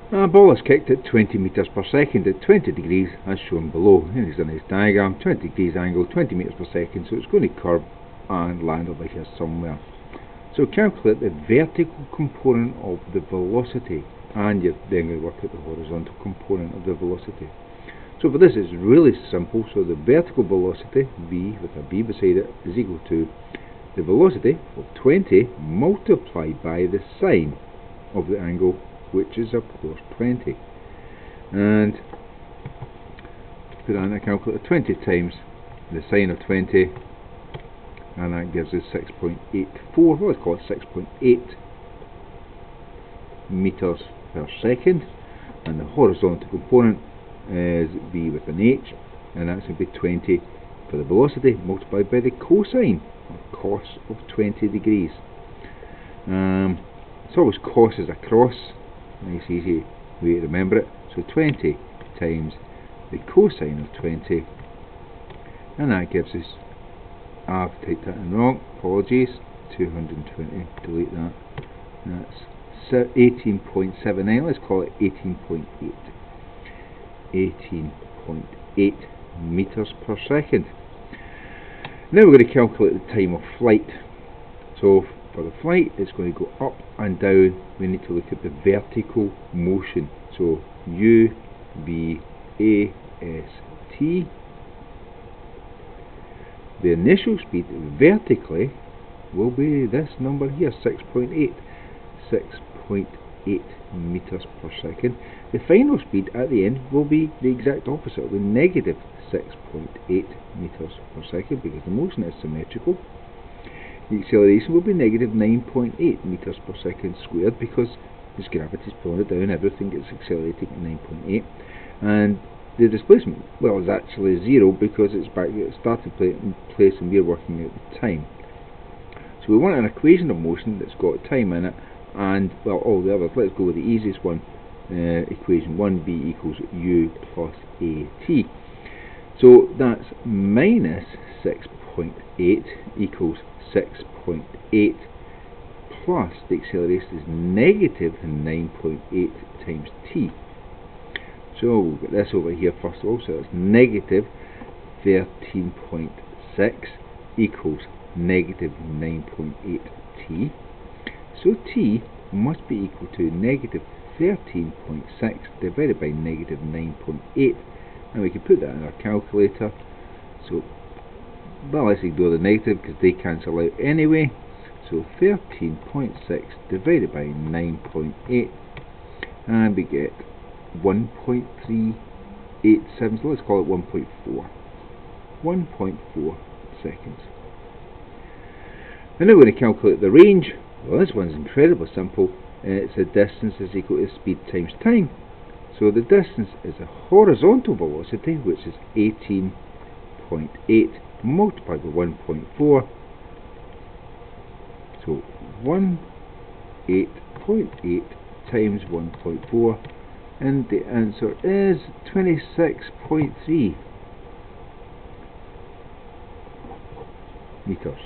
A ball is kicked at 20 meters per second at 20 degrees as shown below. Here's a nice diagram, 20 degrees angle, 20 meters per second, so it's going to curve and land over here somewhere. So calculate the vertical component of the velocity, and you're then going to work out the horizontal component of the velocity. So for this it's really simple. So the vertical velocity, v with a b beside it, is equal to the velocity of 20 multiplied by the sine of the angle, which is of course 20. And put that in a calculator, 20 times the sine of 20, and that gives us 6.84, well, let's call it 6.8 meters per second. And the horizontal component is v with an h, and that's going to be 20 for the velocity multiplied by the cosine or cos of 20 degrees. It's always cos is across, nice easy way to remember it. So 20 times the cosine of 20, and that gives us, I've typed that in wrong, apologies, 220, delete that, that's 18.79, let's call it 18.8. 18.8 meters per second. Now we're going to calculate the time of flight. So for the flight, it's going to go up and down. We need to look at the vertical motion. So U, V, A, S, T. The initial speed vertically will be this number here, 6.8. 6.8 meters per second. The final speed at the end will be the exact opposite. It will be negative 6.8 meters per second because the motion is symmetrical. The acceleration will be negative 9.8 meters per second squared because this gravity is pulling it down, everything gets accelerating at 9.8. And the displacement, well, is actually 0 because it's back at the starting place and we're working out the time. So we want an equation of motion that's got time in it, and well, all the others. Let's go with the easiest one. Equation 1b equals u plus at. So that's minus 6.8 equals 6.8 plus the acceleration is negative 9.8 times t. So we'll get this over here first of all. So that's negative 13.6 equals negative 9.8 t. So t must be equal to negative 13.6 divided by negative 9.8, and we can put that in our calculator. So, well, let's ignore the negative because they cancel out anyway. So 13.6 divided by 9.8, and we get 1.387, so let's call it 1.4. 1.4 seconds. And now we're going to calculate the range. Well, this one's incredibly simple. It's a distance is equal to speed times time. So the distance is a horizontal velocity, which is 18.8 multiplied by 1.4. So 18.8 times 1.4, and the answer is 26.3 meters.